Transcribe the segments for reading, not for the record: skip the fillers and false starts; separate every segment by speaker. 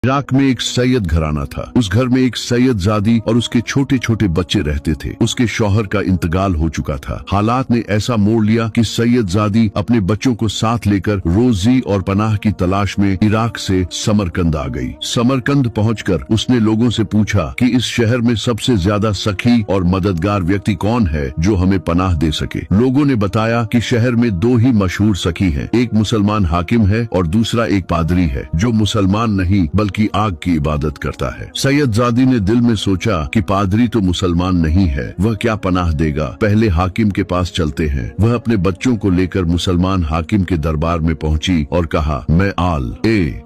Speaker 1: Iraq में एक सैयद घराना था। उस घर में एक सैयदजादी और उसके छोटे छोटे बच्चे रहते थे। उसके शौहर का इंतकाल हो चुका था। हालात ने ऐसा मोड़ लिया कि सैयदजादी अपने बच्चों को साथ लेकर रोजी और पनाह की तलाश में इराक से समरकंद आ गई। समरकंद पहुंचकर उसने लोगों से पूछा कि इस शहर में सबसे ज्यादा सखी और मददगार व्यक्ति कौन है जो हमें पनाह दे सके। लोगों ने बताया कि शहर में दो ही मशहूर सखी हैं, एक मुसलमान हाकिम है और दूसरा एक पादरी है जो मुसलमान नहीं की आग की इबादत करता है। सैयदजादी ने दिल में सोचा कि पादरी तो मुसलमान नहीं है, वह क्या पनाह देगा। पहले हाकिम के पास चलते हैं। वह अपने बच्चों को लेकर मुसलमान हाकिम के दरबार में पहुंची और कहा, मैं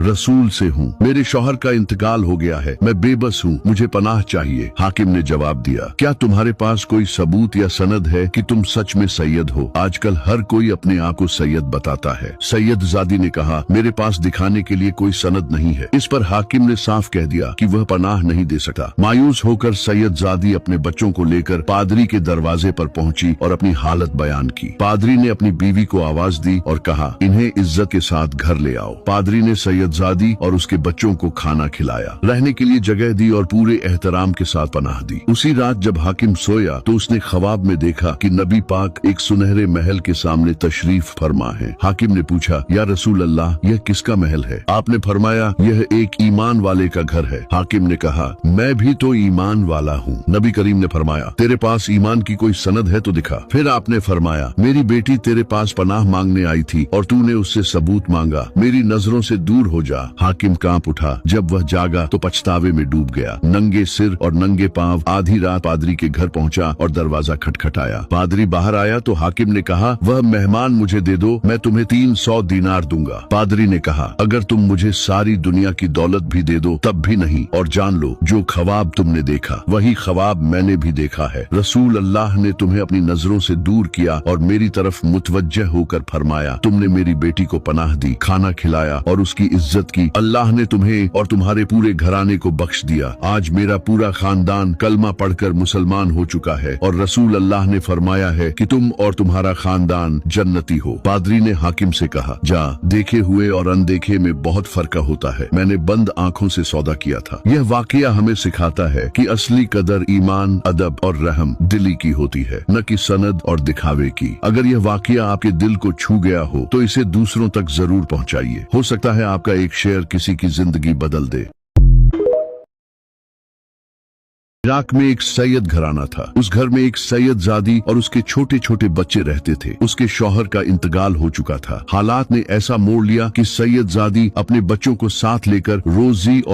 Speaker 1: रसूल से हूँ। मेरे शौहर का इंतकाल हो गया है, मैं बेबस हूँ, मुझे पनाह चाहिए। हाकिम ने जवाब दिया, क्या तुम्हारे पास कोई सबूत या सनद है कि तुम सच में सैयद हो? आजकल हर कोई अपने आप को सैयद बताता है। सैयदजादी ने कहा, मेरे पास दिखाने के लिए कोई सनद नहीं है। इस पर हाकिम ने साफ कह दिया कि वह पनाह नहीं दे सकता। मायूस होकर सैयदजादी अपने बच्चों को लेकर पादरी के दरवाजे पर पहुंची और अपनी हालत बयान की। पादरी ने अपनी बीवी को आवाज दी और कहा, इन्हें इज्जत के साथ घर ले आओ। पादरी ने सैयदजादी और उसके बच्चों को खाना खिलाया, रहने के लिए जगह दी और पूरे एहतराम के साथ पनाह दी। उसी रात जब हाकिम सोया तो उसने ख्वाब में देखा कि नबी पाक एक सुनहरे महल के सामने तशरीफ फरमा है। हाकिम ने पूछा, या रसूल अल्लाह, यह किसका महल है? आपने फरमाया, यह एक ईमान वाले का घर है। हाकिम ने कहा, मैं भी तो ईमान वाला हूँ। नबी करीम ने फरमाया, तेरे पास ईमान की कोई सनद है तो दिखा। फिर आपने फरमाया, मेरी बेटी तेरे पास पनाह मांगने आई थी और तूने उससे सबूत मांगा। मेरी नजरों से दूर हो जा। हाकिम कांप उठा। जब वह जागा तो पछतावे में डूब गया। नंगे सिर और नंगे पांव आधी रात पादरी के घर पहुंचा और दरवाजा खटखटाया। पादरी बाहर आया तो हाकिम ने कहा, वह मेहमान मुझे दे दो, मैं तुम्हें 300 दीनार दूंगा। पादरी ने कहा, अगर तुम मुझे सारी दुनिया की दौलत भी दे दो तब भी नहीं, और जान लो जो ख्वाब तुमने देखा वही ख्वाब मैंने भी देखा है। रसूल अल्लाह ने तुम्हें अपनी नजरों से दूर किया और मेरी तरफ मुतवज्जह होकर फरमाया, तुमने मेरी बेटी को पनाह दी, खाना खिलाया और उसकी इज्जत की। अल्लाह ने तुम्हें और तुम्हारे पूरे घराने को बख्श दिया। आज मेरा पूरा खानदान कलमा पढ़कर मुसलमान हो चुका है और रसूल अल्लाह ने फरमाया है कि तुम और तुम्हारा खानदान जन्नती हो। पादरी ने हाकिम से कहा, जा, देखे हुए और अनदेखे में बहुत फर्क होता है। मैंने बंद आंखों से सौदा किया था। यह वाकया हमें सिखाता है कि असली कदर ईमान, अदब और रहम दिली की होती है, न कि सनद और दिखावे की। अगर यह वाकया आपके दिल को छू गया हो तो इसे दूसरों तक जरूर पहुंचाइए। हो सकता है आपका एक शेयर किसी की जिंदगी बदल दे। इराक में एक सैयद घराना था। उस घर में एक सैयदजादी और उसके छोटे छोटे बच्चे रहते थे। उसके शौहर का इंतकाल हो चुका था। हालात ने ऐसा मोड़ लिया कि सैयदजादी अपने बच्चों को साथ लेकर रोजी और